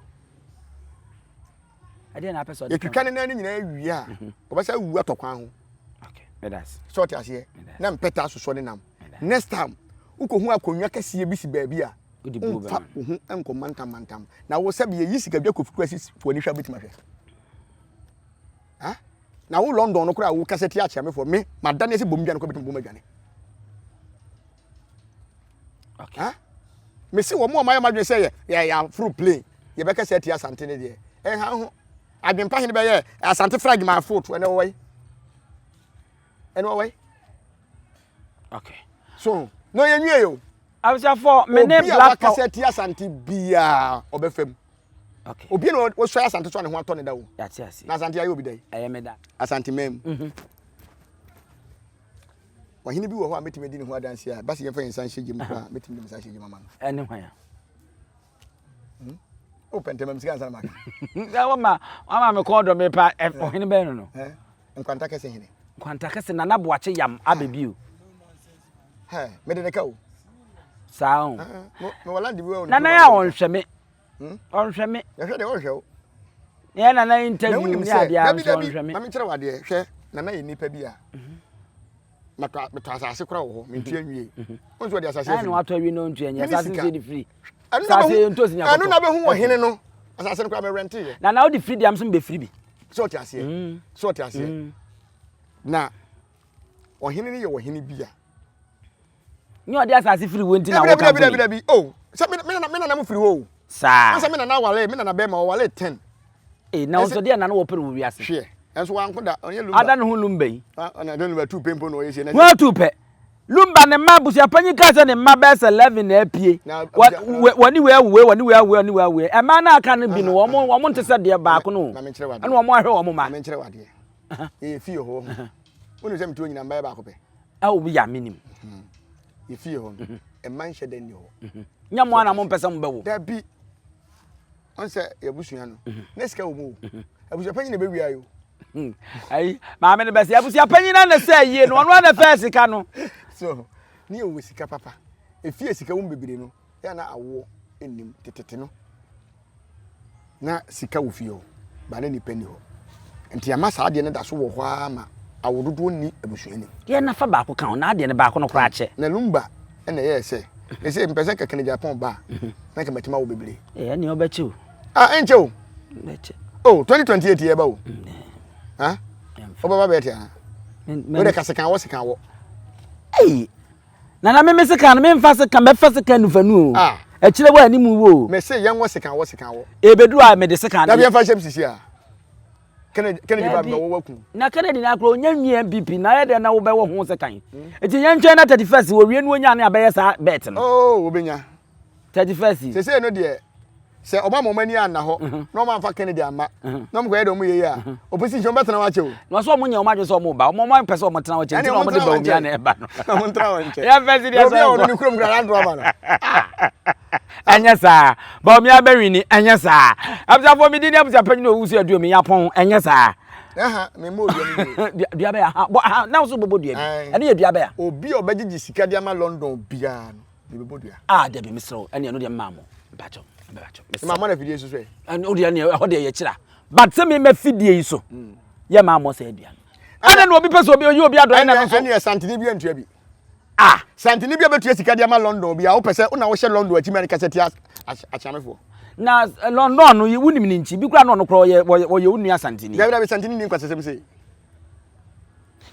Ade na person. Ye twitwa ne na nyina awie a. Obasa wu atokwan ho. Okay. Me da say. Sort ase. Na mpeta so ne nam. Next time ukohu akonwa kase bi si baabi a. Udi bu ba. Enko mantam. Na wo sabe ye yisika bia kofuku asi foni hwa betima hwe. Ha? Na wo London no kura wo kaseti a chiame for me. Madane ase bomdwa no ko betim bomadwane. Okay. Ha? Me si wo mo ma madwe say ya fruit play. Ye beka seti asante ne de. Ha ho. Adwempa hene be ye asante frag ma foot ene wo wai. Ene wo wai. Okay. So, no ye nwie yo. Abisa for me ne black kaseti asante bia obefam. Okay. Obi no wo so asante so ne ho atone da wo. Ya ti ase. Na asante ayo obi dai. Aye da. Asante mem. Wahini bi wo ho a metime di ne ho adanse a basi ye fa insan hye gem kwa metime di insan hye gem mama. Ene hwan ya. O pentema msika ansa maka. Ya wama me ko do me pa ohini be no. Nkwanta kese hene. Nkwanta kese na naboache yam abebiu. Me de ka o. Sao. Me wala di bi wo. Na ya onhwe me. Onhwe me. Ya hwe de onhwe o. Ya na interview ni ade a onhwe me. Na me kire wade hwe na ye nipa bi a. Mata asase kura wo ho me ntua nwie. Onso de asase. Ai no ato wi no ntua nya asase se di free. Asase ntosi nya. Anu na be hu wo hene no. Asase no kura me rent ye. Na wo di free diam so be free bi. So ti ase. So ti ase. Na wo hene ni ye wo hene bi a. Nyo de asase free wonti na wo ka. Bi. Oh, se me na mo free wo. Sa. Ansa me na wale, me na be ma wale 10. Na so de na wo pere wo wiase. Hwe. Enso wa nkoda onye lumba. Ada no hu lumba yi. Na de lumba 2 pempo no yesi na. Wa 2 pe. Lumba ne ma busia panyi ka se ne ma be 11 na apie. Wani we awe. E ma na aka no bi no wo mo ntese de ba ko no. Na me kire wade. Ana wo mo ahwe wo mo ma. Na me kire wade. Fie ho. Wonu se mto nyina mba ba ko pe. Wo ya minim. Fie ho. E man hye den ni ho. Nya mo ana mo mpese mo be wo. Da bi. On se ye busua no. Na sika wo mo. Abusua panyi na be wi ayo. Ai, ma me ne be se abusua panyi na na se yie no ono na fe sika no. So, ni o sika papa. Fie sika wo mbebire no. Ya na awo enim tetete no. Na sika wo fie ho. Ba na ni pani ho. Enti ama sa ade ne da so wo ho ama awododo ni abusua ni. Ye na fa ba ko kan na ade ne ba ko no kra che. Na lumba na ye se. Ese mpese kekene Japan ba. Na ke metima wo bebire. Ni obechi o. Enche o. Beche. Oh, 2028 ye ba o. Ha? Obaba beti ha. We de kasekan wo sekan wo. Na me sika no me mfa sika me fa sika nu fanu o. E kire wa ani mu wo. Me say yan wo sekan wo. E bedu a me de sika na bia fa shep sisi a. Kene di ba wo waku. Na kene di na akro onya nwie MPP na ye de na wo be wo ho sekan. E ti yan twa na 31st wo wie nu onya na abaye sa bet no. Oh, wo benya. 31st. Se no de se oba mo mani an na ho no man fa Kennedy ama no mo gwe do mo ye ya opposition betena wa che o no so mo nya o ma so mo ba mo pese o mo tena wa che ti no mo de ba o mi na e ba no mo ntra wa nche ya fesi dia so o ni krom gra landro ama no anya sa ba o mi aberi ni anya sa abza fo mi di ni abza panyi no wusu aduo mi ya pon anya sa me mo oduo ni dua ba ya na so bobo dua bi ene ye dua ba ya obi obagigi sika dia ma London bia no de bobo dua de bi misro ene no de mamo bacho mama na fidie so so and o de ne ho de ye kira but se me fidie yi so ye mamo se dua ana no obi pese obi obi adon na so ene santini bia ntua bi santini bia betua sika dia ma London bia wo pese una wo hye London achi America seti achamefo na London no ye wunim ni nchi bi kura no no kro ye unua santini da be santini ni nkwasesem sei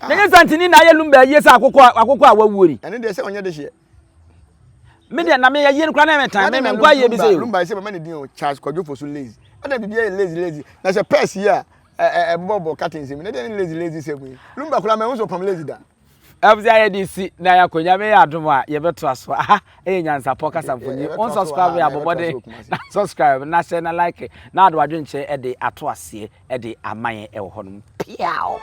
na ye santini na ye lumba ye sa akoko a wawuori ene de se onye de hye media na me ye nkura na metan me nkwa ye bi say lumba say mama ne din o Charles Kwadwo so lazy ada bibia lazy na se purse here bobo curtains me na dey lazy say me lumba kula me won so from lazy da Abzi ayedisi na ya konya me adom a ye beto aso. Aha, Nyansapo kasa mfoni. On subscribe ya bobode. Subscribe na share na like. Na ado adwenche e de ato ase e de aman e wo honom. Piao.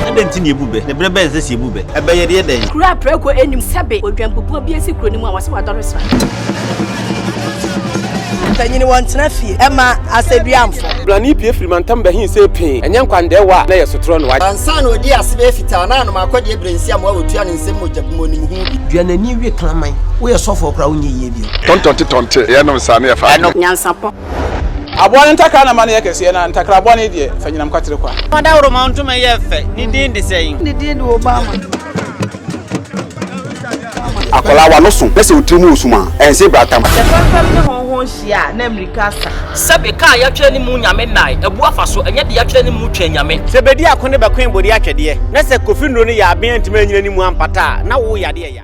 Adenti ni ebube. Ne brebe eze si ebube. Ebe ye de den. Kura preko enim sebe odwampopo bi esi kuro ni mu a wase wadore sra. Tanyini wantena fie ema aseduamfo blani pie frimantam bahin se pin enye nkwandewa na yesotro no wa ansa na odi asebe fita na no makode ebrensi am wa otua ne nsem mojabumo ni hu duanani wie klaman wo ye sofo kra wonye yie bio tontonte ye no sa na ye fa Nyansapo abon ntakra na mane yakese na ntakra abon ne de fanyinam kwatere kwa Wada woro ma ntoma ye fe ni din de sein ni din wo ba ma akola wa no so pese otrimu osuma ense bratam ne honhon hia na America sa sebe ka ya twa ni mu nyame nai ebu afa so enye de ya twa ni mu twa nyame sebedi akone bakwen bodi atwede na se kofi nro ne ya aben ntima nyina ni mu ampata na wo yade ya